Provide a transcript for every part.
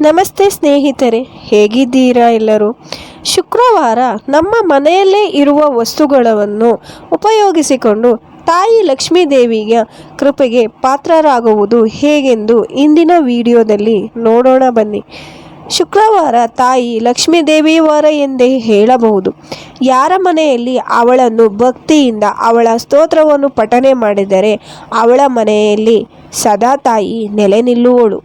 ನಮಸ್ತೆ ಸ್ನೇಹಿತರೆ, ಹೇಗಿದ್ದೀರಾ ಎಲ್ಲರೂ? ಶುಕ್ರವಾರ ನಮ್ಮ ಮನೆಯಲ್ಲೇ ಇರುವ ವಸ್ತುಗಳನ್ನು ಉಪಯೋಗಿಸಿಕೊಂಡು ತಾಯಿ ಲಕ್ಷ್ಮೀ ದೇವಿಯ ಕೃಪೆಗೆ ಪಾತ್ರರಾಗುವುದು ಹೇಗೆಂದು ಇಂದಿನ ವಿಡಿಯೋದಲ್ಲಿ ನೋಡೋಣ ಬನ್ನಿ. ಶುಕ್ರವಾರ ತಾಯಿ ಲಕ್ಷ್ಮೀ ದೇವಿ ವಾರ ಎಂದೇ ಹೇಳಬಹುದು. ಯಾರ ಮನೆಯಲ್ಲಿ ಅವಳನ್ನು ಭಕ್ತಿಯಿಂದ ಅವಳ ಸ್ತೋತ್ರವನ್ನು ಪಠನೆ ಮಾಡಿದರೆ ಅವಳ ಮನೆಯಲ್ಲಿ ಸದಾ ತಾಯಿ ನೆಲೆ ನಿಲ್ಲುವಳು.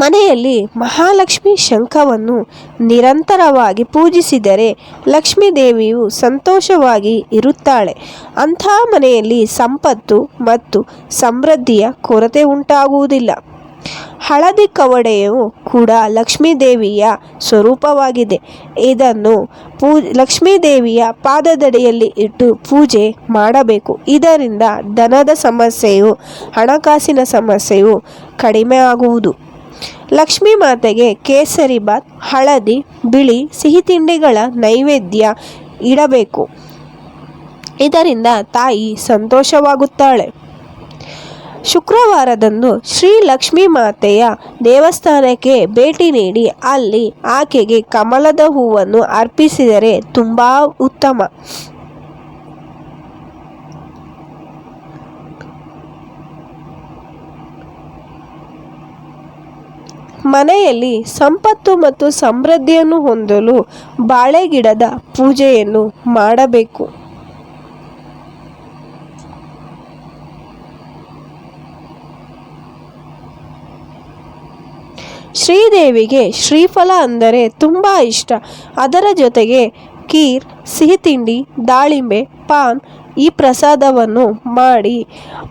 ಮನೆಯಲ್ಲಿ ಮಹಾಲಕ್ಷ್ಮಿ ಶಂಖವನ್ನು ನಿರಂತರವಾಗಿ ಪೂಜಿಸಿದರೆ ಲಕ್ಷ್ಮೀ ದೇವಿಯು ಸಂತೋಷವಾಗಿ ಇರುತ್ತಾಳೆ. ಅಂಥ ಮನೆಯಲ್ಲಿ ಸಂಪತ್ತು ಮತ್ತು ಸಮೃದ್ಧಿಯ ಕೊರತೆ ಉಂಟಾಗುವುದಿಲ್ಲ. ಹಳದಿ ಕವಡೆಯು ಕೂಡ ಲಕ್ಷ್ಮೀ ದೇವಿಯ ಸ್ವರೂಪವಾಗಿದೆ. ಇದನ್ನು ಲಕ್ಷ್ಮೀ ದೇವಿಯ ಪಾದದಡಿಯಲ್ಲಿ ಇಟ್ಟು ಪೂಜೆ ಮಾಡಬೇಕು. ಇದರಿಂದ ಧನದ ಸಮಸ್ಯೆಯು, ಹಣಕಾಸಿನ ಸಮಸ್ಯೆಯು ಕಡಿಮೆ ಆಗುವುದು. ಲಕ್ಷ್ಮೀ ಮಾತೆಗೆ ಕೇಸರಿ ಬಾತ್, ಹಳದಿ, ಬಿಳಿ ಸಿಹಿ ತಿಂಡಿಗಳ ನೈವೇದ್ಯ ಇಡಬೇಕು. ಇದರಿಂದ ತಾಯಿ ಸಂತೋಷವಾಗುತ್ತಾಳೆ. ಶುಕ್ರವಾರದಂದು ಶ್ರೀ ಲಕ್ಷ್ಮೀ ಮಾತೆಯ ದೇವಸ್ಥಾನಕ್ಕೆ ಭೇಟಿ ನೀಡಿ ಅಲ್ಲಿ ಆಕೆಗೆ ಕಮಲದ ಹೂವನ್ನು ಅರ್ಪಿಸಿದರೆ ತುಂಬ ಉತ್ತಮ. ಮನೆಯಲ್ಲಿ ಸಂಪತ್ತು ಮತ್ತು ಸಮೃದ್ಧಿಯನ್ನು ಹೊಂದಲು ಬಾಳೆ ಗಿಡದ ಪೂಜೆಯನ್ನು ಮಾಡಬೇಕು. ಶ್ರೀದೇವಿಗೆ ಶ್ರೀಫಲ ಅಂದರೆ ತುಂಬ ಇಷ್ಟ. ಅದರ ಜೊತೆಗೆ ಖೀರ್, ಸಿಹಿ ತಿಂಡಿ, ದಾಳಿಂಬೆ, ಪಾನ್ ಈ ಪ್ರಸಾದವನ್ನು ಮಾಡಿ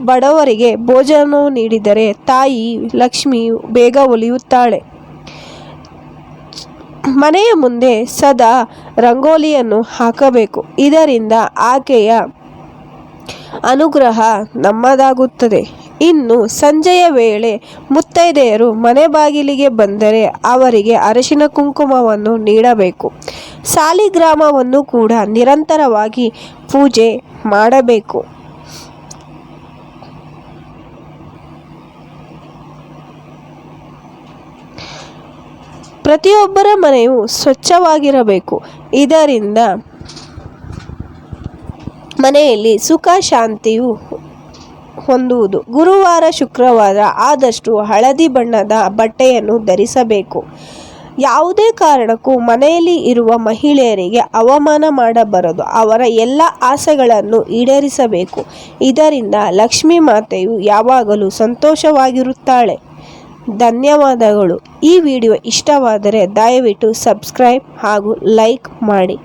ಬಡವರಿಗೆ ಭೋಜನ ನೀಡಿದರೆ ತಾಯಿ ಲಕ್ಷ್ಮಿಯು ಬೇಗ ಒಲಿಯುತ್ತಾಳೆ. ಮನೆಯ ಮುಂದೆ ಸದಾ ರಂಗೋಲಿಯನ್ನು ಹಾಕಬೇಕು. ಇದರಿಂದ ಆಕೆಯ ಅನುಗ್ರಹ ನಮ್ಮದಾಗುತ್ತದೆ. ಇನ್ನು ಸಂಜೆಯ ವೇಳೆ ಮುತ್ತೈದೆಯರು ಮನೆ ಬಾಗಿಲಿಗೆ ಬಂದರೆ ಅವರಿಗೆ ಅರಿಶಿನ ಕುಂಕುಮವನ್ನು ನೀಡಬೇಕು. ಸಾಲಿಗ್ರಾಮವನ್ನು ಕೂಡ ನಿರಂತರವಾಗಿ ಪೂಜೆ ಮಾಡಬೇಕು. ಪ್ರತಿಯೊಬ್ಬರ ಮನೆಯು ಸ್ವಚ್ಛವಾಗಿರಬೇಕು. ಇದರಿಂದ ಮನೆಯಲ್ಲಿ ಸುಖ ಶಾಂತಿಯು ಹೊಂದುವುದು. ಗುರುವಾರ, ಶುಕ್ರವಾರ ಆದಷ್ಟು ಹಳದಿ ಬಣ್ಣದ ಬಟ್ಟೆಯನ್ನು ಧರಿಸಬೇಕು. ಯಾವುದೇ ಕಾರಣಕ್ಕೂ ಮನೆಯಲ್ಲಿ ಇರುವ ಮಹಿಳೆಯರಿಗೆ ಅವಮಾನ ಮಾಡಬಾರದು. ಅವರ ಎಲ್ಲ ಆಸೆಗಳನ್ನು ಈಡೇರಿಸಬೇಕು. ಇದರಿಂದ ಲಕ್ಷ್ಮೀ ಮಾತೆಯು ಯಾವಾಗಲೂ ಸಂತೋಷವಾಗಿರುತ್ತಾಳೆ. ಧನ್ಯವಾದಗಳು. ಈ ವಿಡಿಯೋ ಇಷ್ಟವಾದರೆ ದಯವಿಟ್ಟು ಸಬ್ಸ್ಕ್ರೈಬ್ ಹಾಗೂ ಲೈಕ್ ಮಾಡಿ.